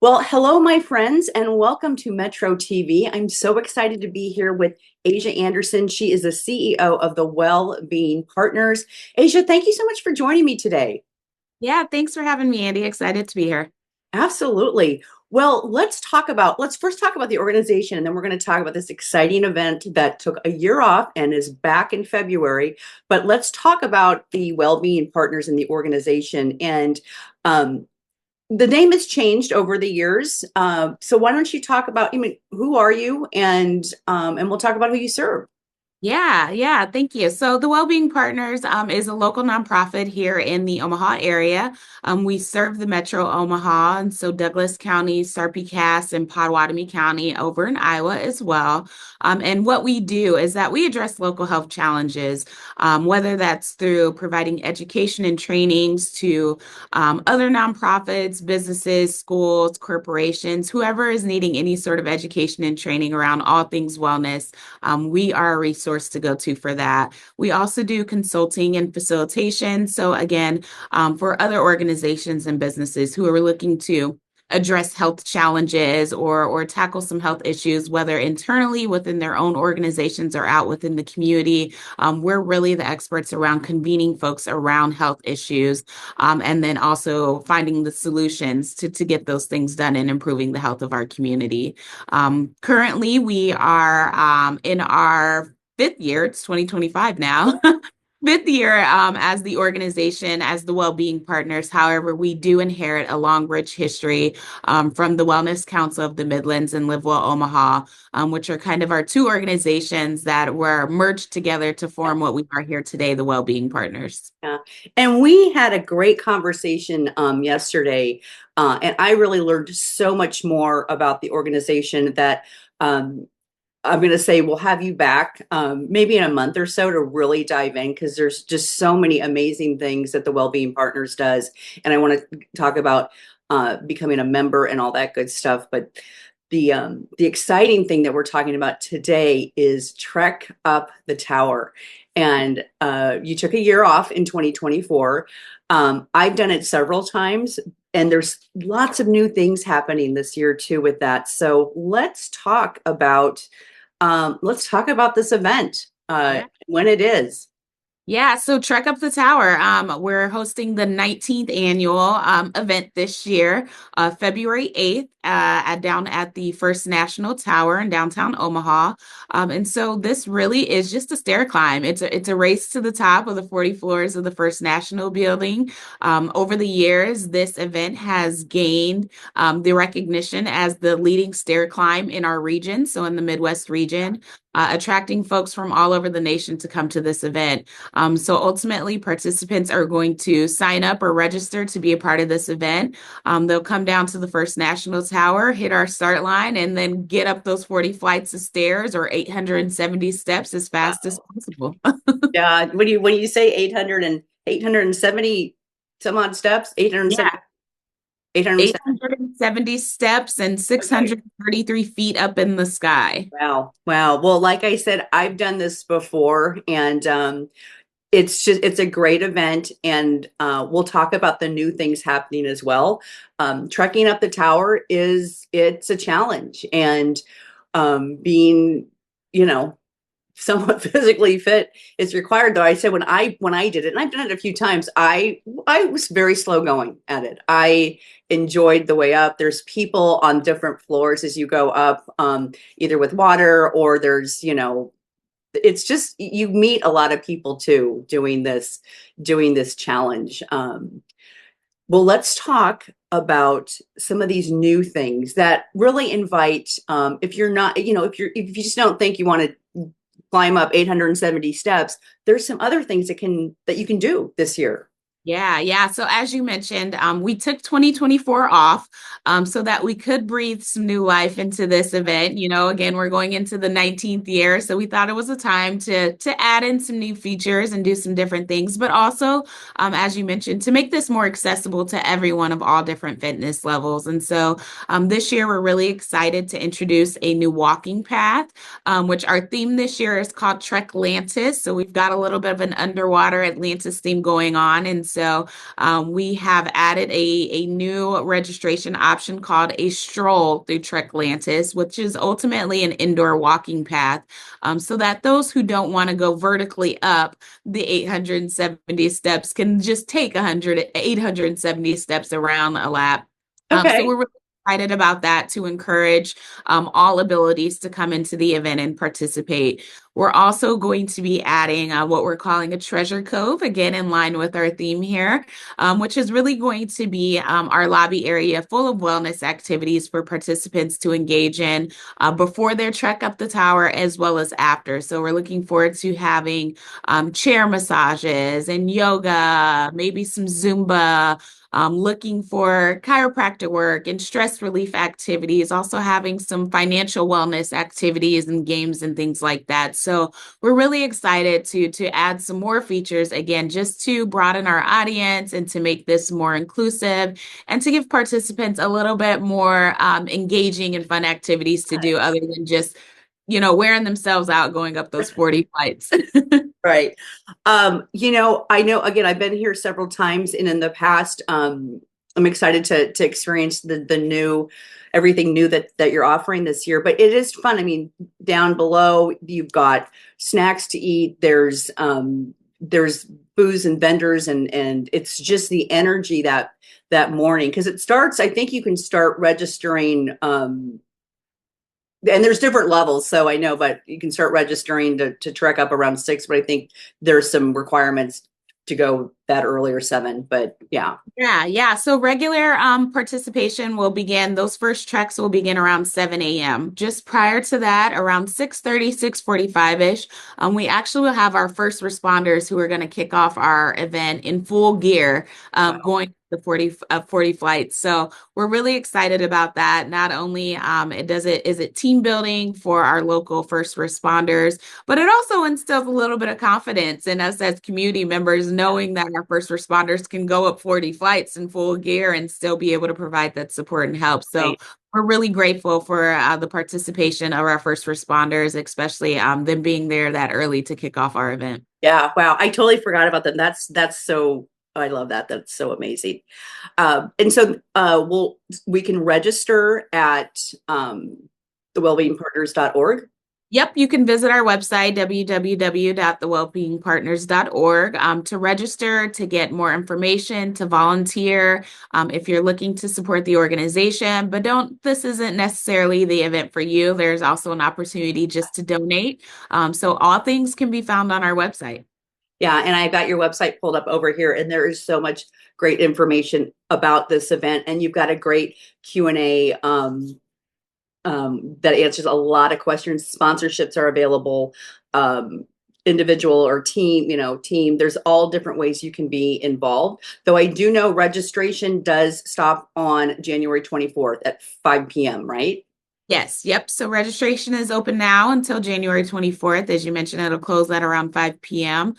Well, hello, my friends, and welcome to Metro TV. I'm so excited to be here with Asia Anderson. She is the CEO of the Wellbeing Partners. Asia, thank you so much for joining me today. Yeah, thanks for having me, Andy. Excited to be here. Absolutely. Well, let's first talk about the organization, and then we're going to talk about this exciting event that took a year off and is back in February. But let's talk about the Wellbeing Partners in the organization. And um, the name has changed over the years. So why don't you talk about, who are you, and we'll talk about who you serve. Yeah, thank you. So the Wellbeing Partners is a local nonprofit here in the Omaha area. We serve the Metro Omaha, and so Douglas County, Sarpy, Cass, and Potawatomi County over in Iowa as well. And what we do is that we address local health challenges, whether that's through providing education and trainings to other nonprofits, businesses, schools, corporations, whoever is needing any sort of education and training around all things wellness. We are a resource to go to for that. We also do consulting and facilitation. So, again, for other organizations and businesses who are looking to address health challenges or tackle some health issues, whether internally within their own organizations or out within the community. We're really the experts around convening folks around health issues, and then also finding the solutions to get those things done and improving the health of our community. Currently, we are in our fifth year. It's 2025 now. Fifth year as the organization, as the Wellbeing Partners. However, we do inherit a long, rich history from the Wellness Council of the Midlands and Live Well Omaha, which are kind of our two organizations that were merged together to form what we are here today, the Wellbeing Partners. Yeah. And we had a great conversation yesterday, and I really learned so much more about the organization that I'm going to say we'll have you back maybe in a month or so to really dive in because there's just so many amazing things that the Wellbeing Partners does. And I want to talk about becoming a member and all that good stuff. But the exciting thing that we're talking about today is Trek Up the Tower. And you took a year off in 2024. I've done it several times, and there's lots of new things happening this year too with that. So let's talk about this event when it is. Yeah, so Trek Up the Tower. We're hosting the 19th annual event this year, February 8th, down at the First National Tower in downtown Omaha. And so this really is just a stair climb. It's a race to the top of the 40 floors of the First National Building. Over the years, this event has gained the recognition as the leading stair climb in our region, so in the Midwest region. Attracting folks from all over the nation to come to this event. So ultimately, participants are going to sign up or register to be a part of this event. They'll come down to the First National Tower, hit our start line, and then get up those 40 flights of stairs or 870 steps as fast as Wow. possible. Yeah. When you say 870 some odd steps, 870, Yeah, 870. 870 steps and Okay. 633 feet up in the sky. Wow. Wow. Well, like I said, I've done this before, and it's a great event, and we'll talk about the new things happening as well. Trekking up the tower it's a challenge, and being, you know, somewhat physically fit is required. Though I said when I did it, and I've done it a few times, I was very slow going at it. I enjoyed the way up. There's people on different floors as you go up, either with water or there's, it's just you meet a lot of people too doing this challenge. Well, let's talk about some of these new things that really invite. If you're not, if you just don't think you want to climb up 870 steps, there's some other things that you can do this year. Yeah. So as you mentioned, we took 2024 off so that we could breathe some new life into this event. Again, we're going into the 19th year, so we thought it was a time to add in some new features and do some different things, but also, as you mentioned, to make this more accessible to everyone of all different fitness levels. And so this year, we're really excited to introduce a new walking path, which our theme this year is called Trek Atlantis. So we've got a little bit of an underwater Atlantis theme going on. And so we have added a new registration option called a stroll through Treklantis, which is ultimately an indoor walking path, so that those who don't want to go vertically up the 870 steps can just take 870 steps around a lap. So Okay. we're really excited about that to encourage all abilities to come into the event and participate. We're also going to be adding what we're calling a treasure cove, again, in line with our theme here, which is really going to be our lobby area full of wellness activities for participants to engage in before their trek up the tower as well as after. So we're looking forward to having chair massages and yoga, maybe some Zumba, looking for chiropractic work and stress relief activities, also having some financial wellness activities and games and things like that. So we're really excited to add some more features again, just to broaden our audience and to make this more inclusive and to give participants a little bit more engaging and fun activities to do other than just, wearing themselves out going up those 40 flights. Right. I know again, I've been here several times and in the past, I'm excited to experience the new everything new that you're offering this year. But it is fun. I mean, down below you've got snacks to eat, there's booze and vendors and it's just the energy that morning. Because it starts, I think you can start registering and there's different levels, so I know, but you can start registering to trek up around 6, but I think there's some requirements to go that early or 7. But yeah. Yeah. So regular participation will begin, those first treks will begin around 7 a.m. Just prior to that, around 6:30, 6:45-ish, we actually will have our first responders who are going to kick off our event in full gear, Wow. going the 40 flights. So we're really excited about that. Not only is it team building for our local first responders, but it also instills a little bit of confidence in us as community members, knowing that our first responders can go up 40 flights in full gear and still be able to provide that support and help. So Right. we're really grateful for the participation of our first responders, especially them being there that early to kick off our event. Yeah. Wow. I totally forgot about them. That's so I love that. That's so amazing. And so we can register at the wellbeingpartners.org. Yep, you can visit our website, www.thewellbeingpartners.org, to register, to get more information, to volunteer, if you're looking to support the organization. But this isn't necessarily the event for you. There's also an opportunity just to donate. So all things can be found on our website. Yeah, and I got your website pulled up over here, and there is so much great information about this event, and you've got a great Q&A that answers a lot of questions. Sponsorships are available, individual or team, team. There's all different ways you can be involved. Though I do know registration does stop on January 24th at 5 p.m., right? Yes, yep. So registration is open now until January 24th. As you mentioned, it'll close at around 5 p.m.,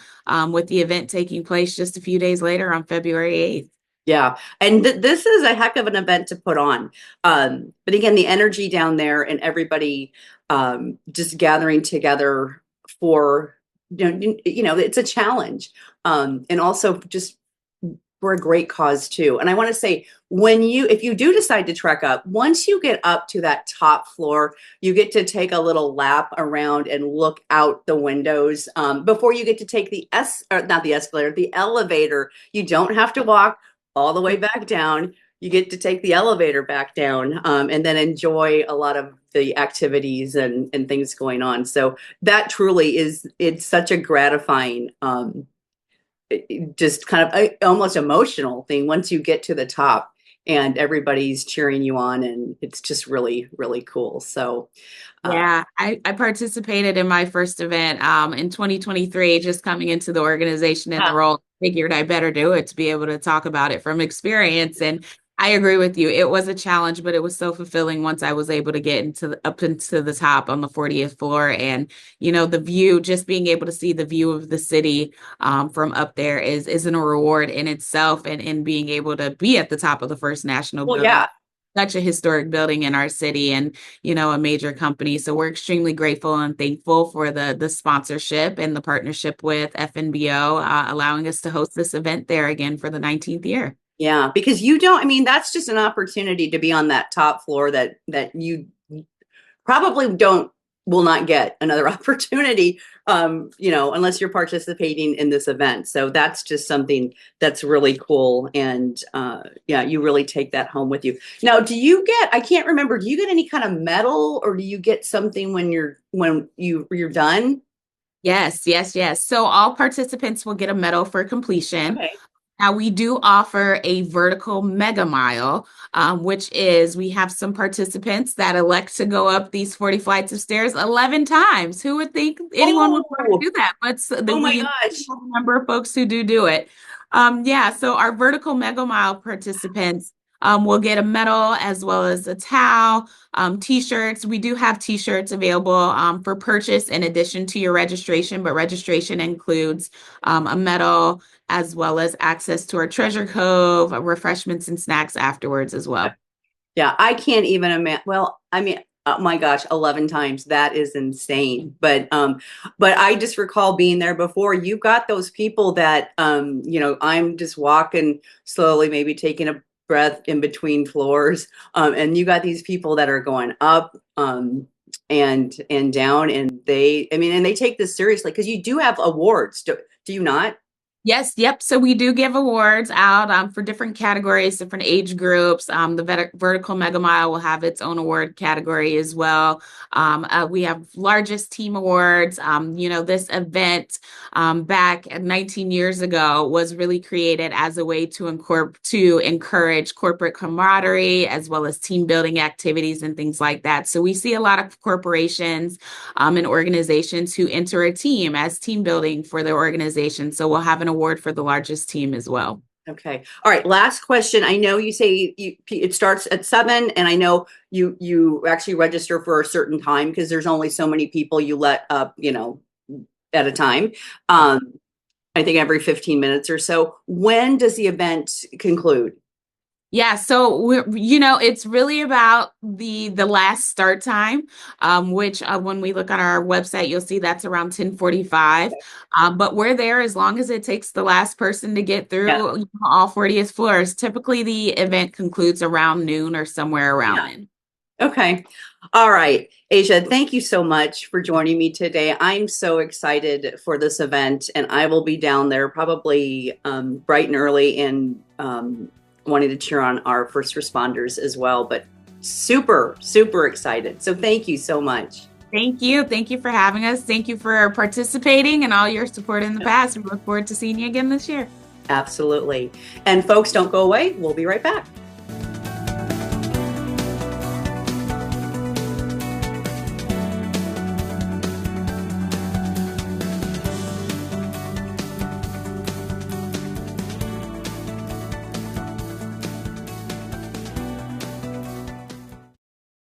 with the event taking place just a few days later on February 8th. Yeah. And this is a heck of an event to put on. But again, the energy down there and everybody just gathering together for, it's a challenge. And also just for a great cause too. And I want to say, if you do decide to trek up, once you get up to that top floor, you get to take a little lap around and look out the windows before you get to take or not the escalator, the elevator. You don't have to walk all the way back down. You get to take the elevator back down and then enjoy a lot of the activities and things going on. So that truly it's such a gratifying just kind of almost emotional thing once you get to the top and everybody's cheering you on, and it's just really, really cool. So Yeah, I participated in my first event in 2023, just coming into the organization in the role. Figured I better do it to be able to talk about it from experience. And I agree with you. It was a challenge, but it was so fulfilling once I was able to get up into the top on the 40th floor. And, the view, just being able to see the view of the city from up there is a reward in itself, and being able to be at the top of the first national well, building yeah. such a historic building in our city and, a major company. So we're extremely grateful and thankful for the sponsorship and the partnership with FNBO, allowing us to host this event there again for the 19th year. Yeah, because you don't, I mean, that's just an opportunity to be on that top floor that you probably don't will not get another opportunity, unless you're participating in this event. So that's just something that's really cool. And yeah, you really take that home with you. Now, I can't remember, do you get any kind of medal, or do you get something when you're done? Yes, yes, yes. So all participants will get a medal for completion. Okay. Now, we do offer a vertical mega mile, which is we have some participants that elect to go up these 40 flights of stairs 11 times. Who would think anyone would want to Oh, do that? But oh my we have gosh. a number of folks who do it. Yeah, so our vertical mega mile participants will get a medal as well as a towel, t-shirts. We do have t-shirts available for purchase in addition to your registration, but registration includes a medal as well as access to our treasure cove, refreshments and snacks afterwards as well. Yeah, I can't even imagine. Well, I mean, oh my gosh, 11 times. That is insane. But I just recall being there before. You've got those people that I'm just walking slowly, maybe taking a breath in between floors. And you got these people that are going up and down, and they take this seriously, because you do have awards. Do you not? Yes, yep. So we do give awards out for different categories, different age groups. The Vertical Mega Mile will have its own award category as well. We have largest team awards. This event back 19 years ago was really created as a way to encourage corporate camaraderie as well as team building activities and things like that. So we see a lot of corporations and organizations who enter a team as team building for their organization. So we'll have an award for the largest team as well. Okay. All right. Last question. I know you say it starts at 7, and I know you actually register for a certain time, because there's only so many people you let up, at a time. I think every 15 minutes or so. When does the event conclude? Yeah, so it's really about the last start time, which when we look on our website, you'll see that's around 10:45. But we're there as long as it takes the last person to get Yeah. through all 40th floors. Typically, the event concludes around noon or somewhere around Yeah. then. Okay. All right. Asia, thank you so much for joining me today. I'm so excited for this event, and I will be down there probably bright and early, and wanting to cheer on our first responders as well. But super, super excited. So thank you so much. Thank you. Thank you for having us. Thank you for participating and all your support in the past. We look forward to seeing you again this year. Absolutely. And folks, don't go away. We'll be right back.